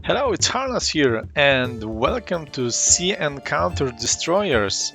Hello, it's Harnas here, and welcome to Sea Encounter Destroyers.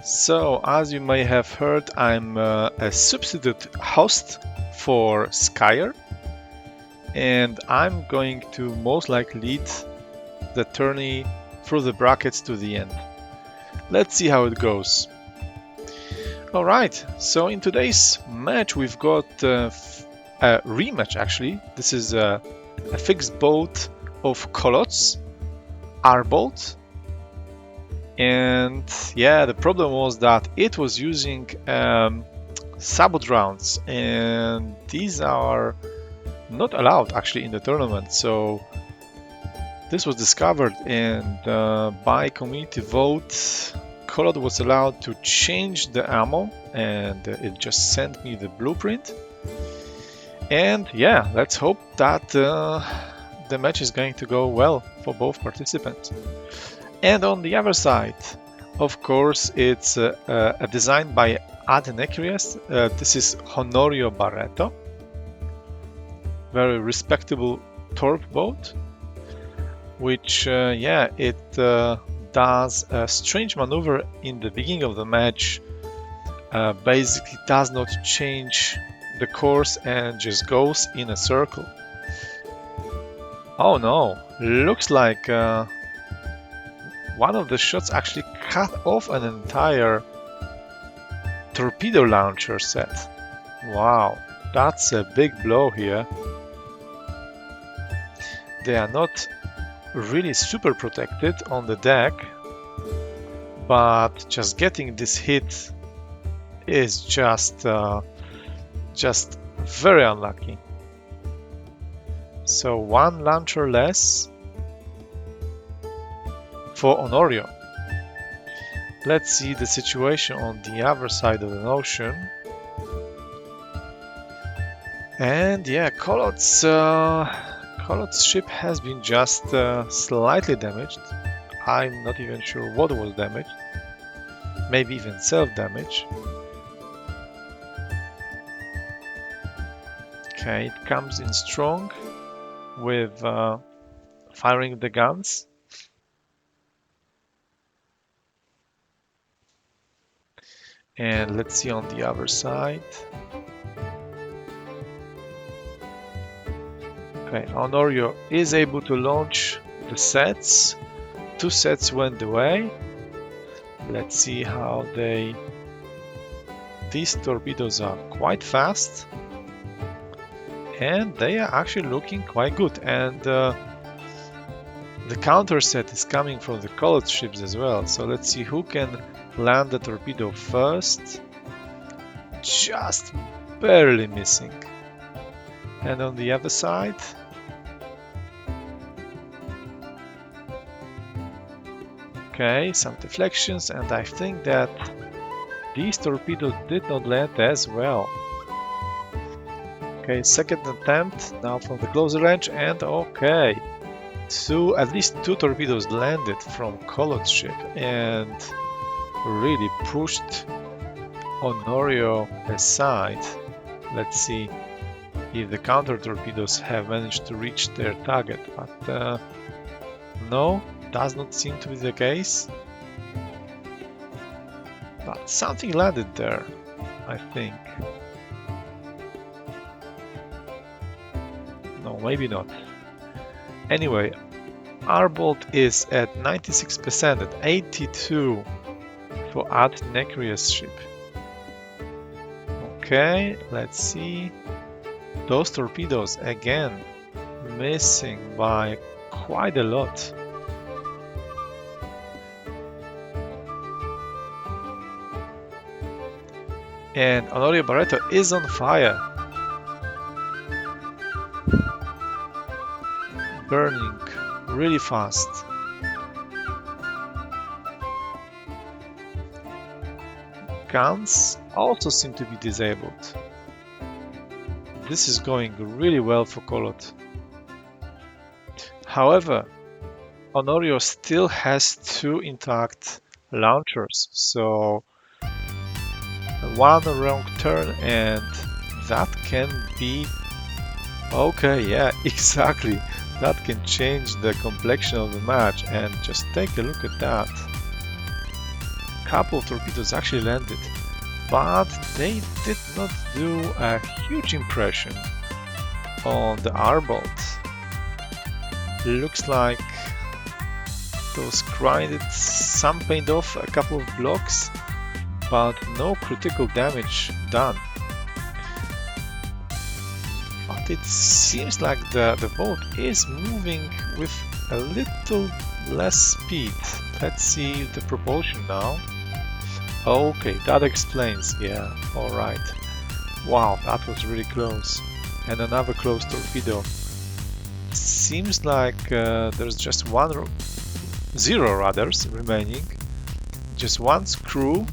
So, as you may have heard, I'm a substitute host for Skyer, and I'm going to most likely lead the tourney through the brackets to the end. Let's see how it goes. Alright, so in today's match we've got a rematch actually. This is a fixed boat of Colots, Arbolt, and yeah, the problem was that it was using sabot rounds, and these are not allowed actually in the tournament. So this was discovered, and by community vote, Colot was allowed to change the ammo, and it just sent me the blueprint. And yeah, let's hope that the match is going to go well for both participants. And on the other side, of course, it's a design by Achaidh. This is Honorio Barreto. Very respectable torp boat, which, it does a strange maneuver in the beginning of the match. Basically does not change the course and just goes in a circle. Oh no, looks like one of the shots actually cut off an entire torpedo launcher set. Wow, that's a big blow here. They are not really super protected on the deck, but just getting this hit is just very unlucky. So one launcher less for Honorio. Let's see the situation on the other side of the ocean. And yeah, Colot's ship has been just slightly damaged. I'm not even sure what was damaged. Maybe even self-damage. Okay, it comes in strong with firing the guns. And let's see on the other side. Okay, Honorio is able to launch the sets. 2 sets went away. Let's see how these torpedoes are quite fast. And they are actually looking quite good. And the counter set is coming from the Colot ships as well. So let's see who can land the torpedo first. Just barely missing. And on the other side, okay, some deflections, and I think that these torpedoes did not land as well. Okay, second attempt now from the closer range, and okay, at least 2 torpedoes landed from Colot's ship and really pushed Honorio aside. Let's see if the counter torpedoes have managed to reach their target, but no, does not seem to be the case. But something landed there, I think. No, maybe not. Anyway, Arbolt is at 96%, at 82 for Achaidh's ship. Okay, let's see. Those torpedoes again missing by quite a lot. And Honorio Barreto is on fire. Burning really fast. Guns also seem to be disabled. This is going really well for Colot. However, Honorio still has 2 intact launchers, so one wrong turn and that can be Okay, yeah, exactly. That can change the complexion of the match, and just take a look at that. Couple of torpedoes actually landed, but they did not do a huge impression on the Arbolt. Looks like those grinded some paint off a couple of blocks, but no critical damage done. But it seems like the boat is moving with a little less speed. Let's see the propulsion now. Okay, that explains, yeah, alright. Wow, that was really close. And another close torpedo. Seems like there's just zero rudders remaining. Just one screw.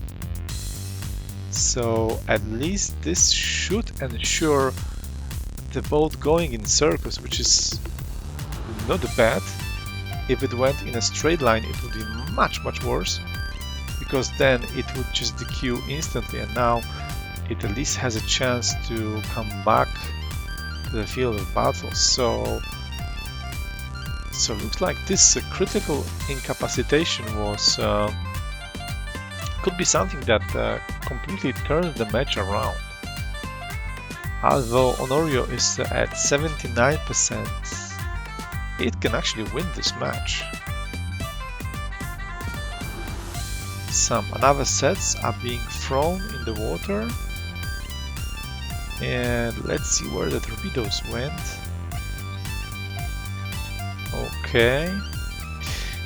So at least this should ensure the boat going in circles, which is not bad. If it went in a straight line, it would be much worse, because then it would just DQ instantly, and now it at least has a chance to come back to the field of battle. So looks like this critical incapacitation was could be something that completely turns the match around. Although Honorio is at 79%, it can actually win this match. Some another sets are being thrown in the water, and let's see where the torpedoes went. Okay,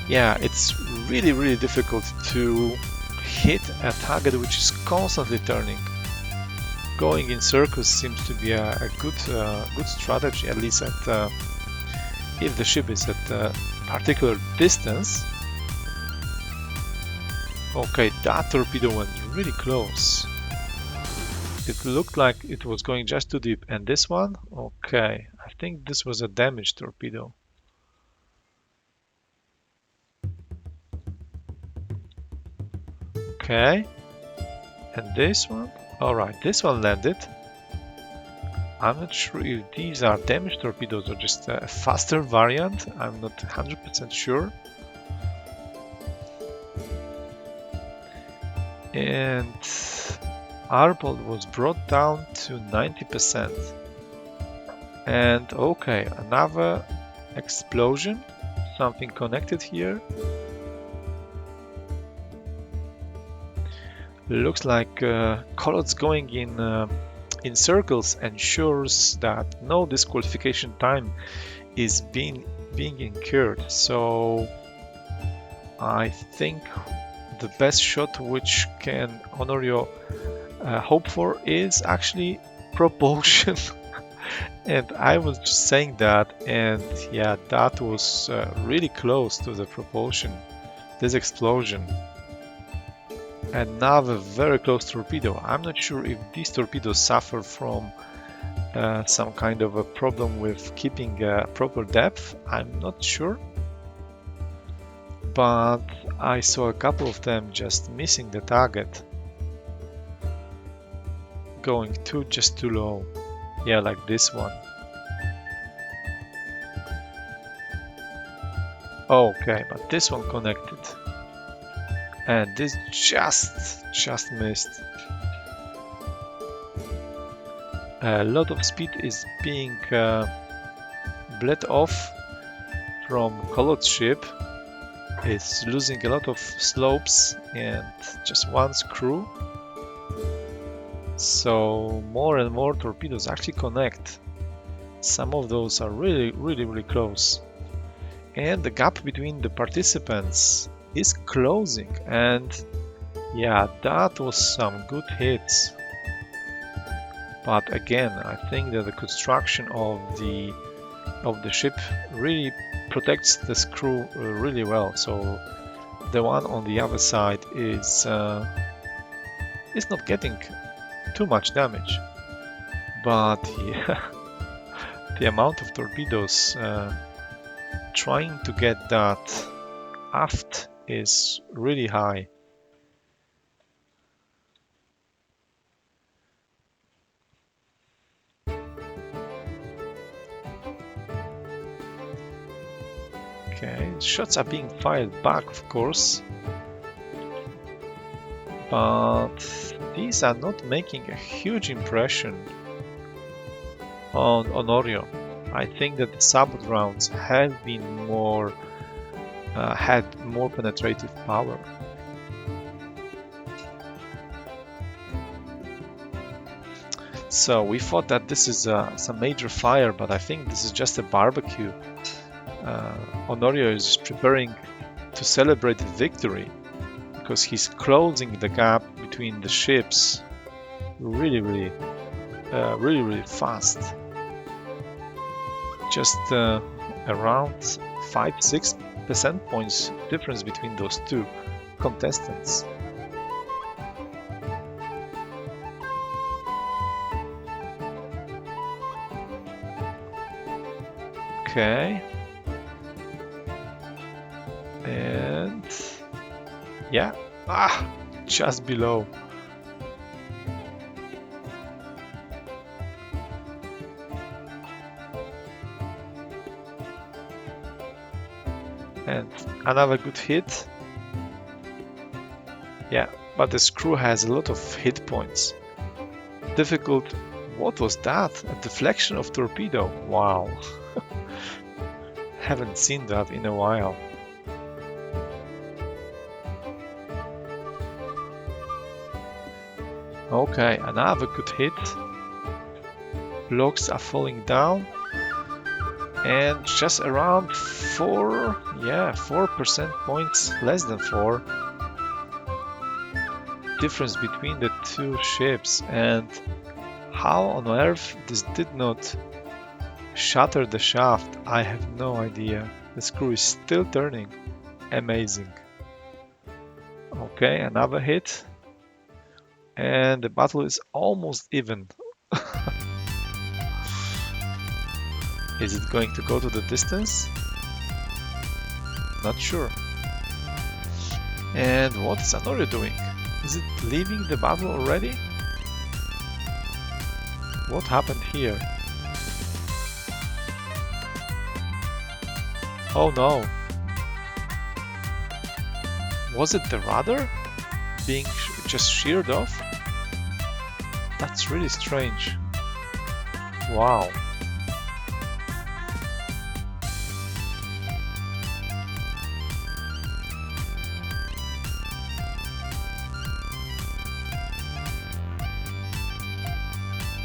yeah, it's really difficult to hit a target which is constantly turning. Going in circles seems to be a good strategy, at least at if the ship is at a particular distance. Okay, that torpedo went really close. It looked like it was going just too deep. And this one? Okay, I think this was a damaged torpedo. Okay, and this one? Alright, this one landed. I'm not sure if these are damaged torpedoes or just a faster variant. I'm not 100% sure. And Arbolt was brought down to 90%. And okay, another explosion. Something connected here. Looks like Colot's going in circles ensures that no disqualification time is being incurred. So I think the best shot which can Honorio hope for is actually propulsion. And I was just saying that, and yeah, that was really close to the propulsion, this explosion. Another very close torpedo. I'm not sure if these torpedoes suffer from some kind of a problem with keeping proper depth. I'm not sure. But I saw a couple of them just missing the target. Going just too low. Yeah, like this one. Okay, but this one connected. And this just missed. A lot of speed is being bled off from Colot's ship. It's losing a lot of slopes and just one screw. So more and more torpedoes actually connect. Some of those are really close. And the gap between the participants is closing, and yeah, that was some good hits. But again, I think that the construction of the ship really protects the screw really well. So the one on the other side is not getting too much damage. But yeah, the amount of torpedoes trying to get that aft is really high. Okay, shots are being fired back, of course. But these are not making a huge impression on Honorio. I think that the sabot rounds have been more had more penetrative power. So we thought that this is some major fire, but I think this is just a barbecue. Honorio is preparing to celebrate the victory because he's closing the gap between the ships really fast. Just around 5-6 percent points difference between those two contestants. Okay. And yeah, just below. And another good hit. Yeah, but the screw has a lot of hit points. Difficult. What was that? A deflection of torpedo. Wow. Haven't seen that in a while. Okay, another good hit. Blocks are falling down. And just around 4% points, less than 4. Difference between the two ships, and how on earth this did not shatter the shaft, I have no idea. The screw is still turning. Amazing. Okay, another hit. And the battle is almost even. Is it going to go to the distance? Not sure. And what is Honorio doing? Is it leaving the battle already? What happened here? Oh no. Was it the rudder being just sheared off? That's really strange. Wow.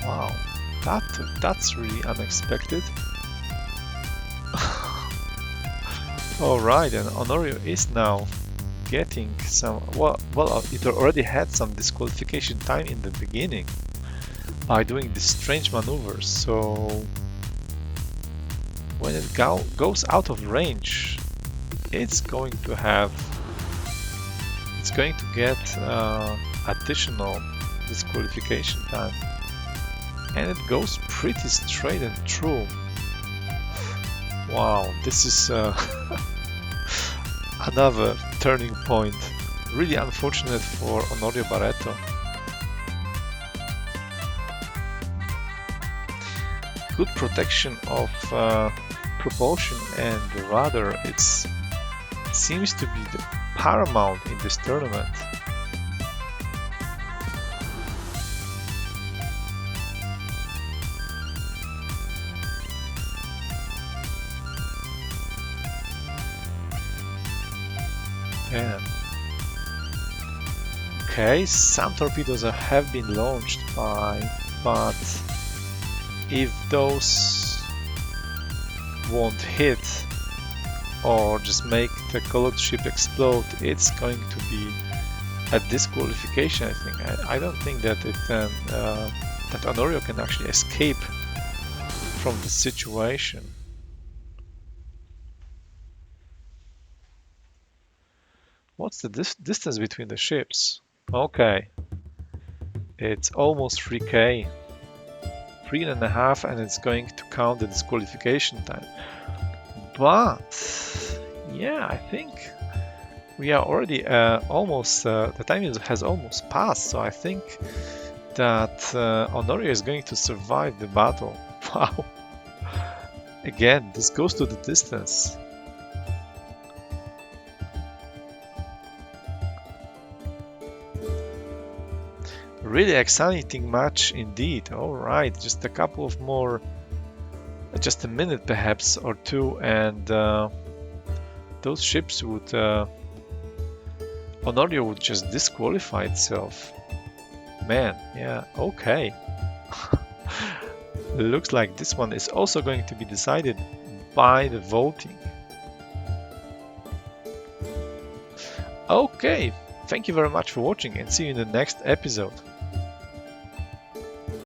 Wow, that's really unexpected. Alright, and Honorio is now getting some... Well, it already had some disqualification time in the beginning by doing these strange maneuvers, so when it goes out of range, it's going to get additional disqualification time. And it goes pretty straight and true. Wow, this is another turning point. Really unfortunate for Honorio Barreto. Good protection of propulsion and the rudder. It seems to be the paramount in this tournament. Yeah. Okay, some torpedoes have been launched but if those won't hit or just make the colored ship explode, it's going to be a disqualification, I think. I don't think that that Honorio can actually escape from the situation. What's the distance between the ships? Okay, it's almost 3K. 3.5, and it's going to count the disqualification time. But yeah, I think we are already almost, the time has almost passed, so I think that Honorio is going to survive the battle. Wow. Again, this goes to the distance. Really exciting match indeed. All right, just a couple of more, just a minute perhaps or two, and those ships would, Honorio would just disqualify itself. Man, yeah, okay. Looks like this one is also going to be decided by the voting. Okay, thank you very much for watching and see you in the next episode.